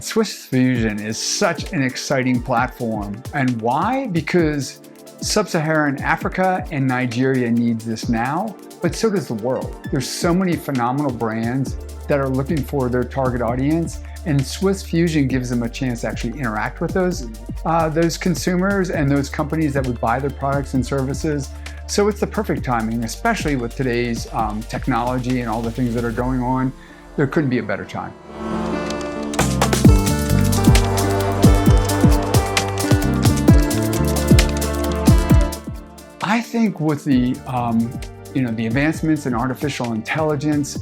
Swish Fusion is such an exciting platform. And why? Because Sub-Saharan Africa and Nigeria needs this now, but so does the world. There's so many phenomenal brands that are looking for their target audience, and Swish Fusion gives them a chance to actually interact with those consumers and those companies that would buy their products and services. So it's the perfect timing, especially with today's technology and all the things that are going on. There couldn't be a better time. I think with the the advancements in artificial intelligence,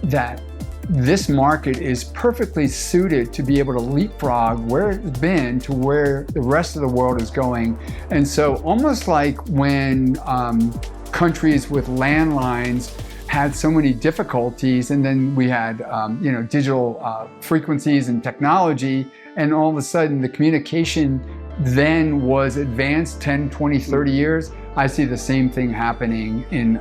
that this market is perfectly suited to be able to leapfrog where it's been to where the rest of the world is going. And so almost like when countries with landlines had so many difficulties, and then we had digital frequencies and technology, and all of a sudden the communication then was advanced 10, 20, 30 years. I see the same thing happening in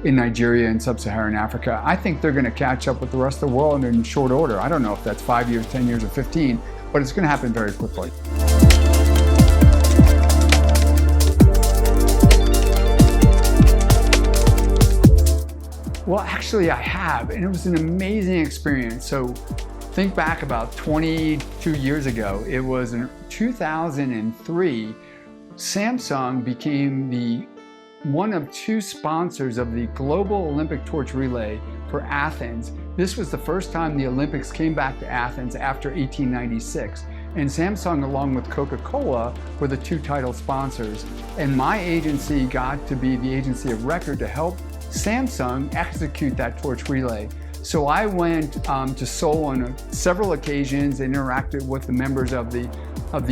Nigeria and Sub-Saharan Africa. I think they're going to catch up with the rest of the world in short order. I don't know if that's 5 years, 10 years, or 15, but it's going to happen very quickly. Well, actually I have, and it was an amazing experience. So think back about 22 years ago. It was in 2003, Samsung became one of two sponsors of the Global Olympic Torch Relay for Athens. This was the first time the Olympics came back to Athens after 1896. And Samsung, along with Coca-Cola, were the two title sponsors. And my agency got to be the agency of record to help Samsung execute that torch relay. So I went to Seoul on several occasions and interacted with the members of the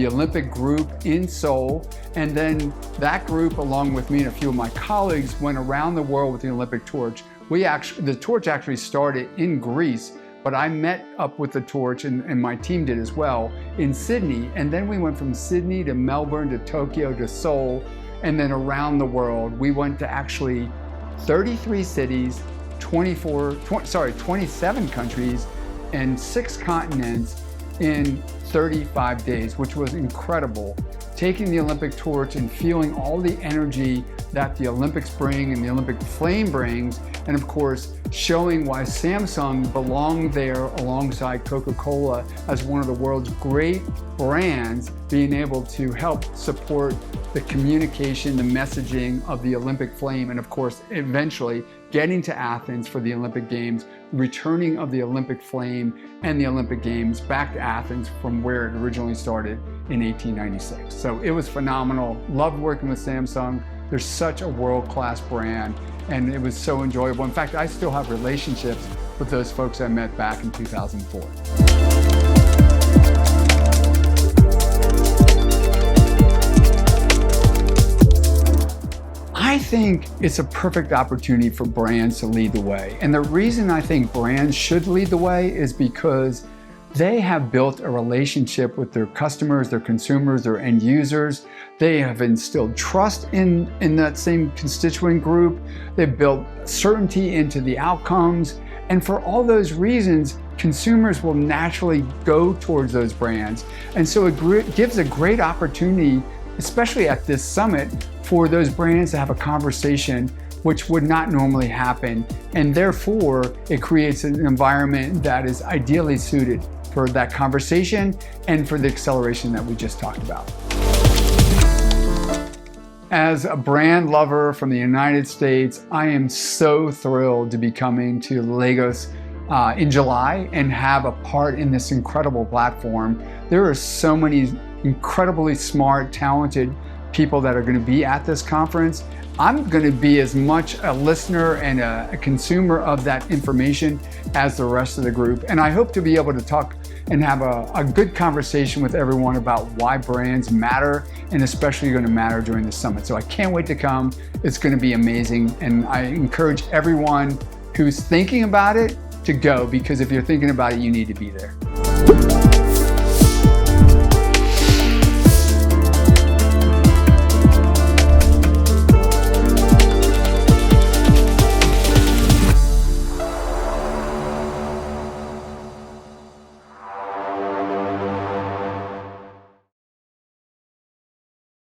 Olympic group in Seoul. And then that group, along with me and a few of my colleagues, went around the world with the Olympic torch. The torch actually started in Greece, but I met up with the torch, and my team did as well, in Sydney. And then we went from Sydney to Melbourne to Tokyo to Seoul, and then around the world. We went to actually 33 cities, 27 countries, and 6 continents in 35 days, which was incredible. Taking the Olympic torch and feeling all the energy that the Olympics bring and the Olympic flame brings, and of course, showing why Samsung belonged there alongside Coca-Cola as one of the world's great brands, being able to help support the communication, the messaging of the Olympic flame, and of course, eventually getting to Athens for the Olympic Games, returning of the Olympic flame and the Olympic Games back to Athens from where it originally started in 1896. So it was phenomenal. Loved working with Samsung. They're such a world-class brand, and it was so enjoyable. In fact, I still have relationships with those folks I met back in 2004. I think it's a perfect opportunity for brands to lead the way. And the reason I think brands should lead the way is because they have built a relationship with their customers, their consumers, their end users. They have instilled trust in that same constituent group. They've built certainty into the outcomes. And for all those reasons, consumers will naturally go towards those brands. And so it gives a great opportunity, especially at this summit, for those brands to have a conversation which would not normally happen. And therefore, it creates an environment that is ideally suited for that conversation and for the acceleration that we just talked about. As a brand lover from the United States, I am so thrilled to be coming to Lagos in July and have a part in this incredible platform. There are so many incredibly smart, talented people that are going to be at this conference. I'm going to be as much a listener and a consumer of that information as the rest of the group. And I hope to be able to talk and have a good conversation with everyone about why brands matter, and especially going to matter during the summit. So I can't wait to come. It's going to be amazing. And I encourage everyone who's thinking about it to go, because if you're thinking about it, you need to be there.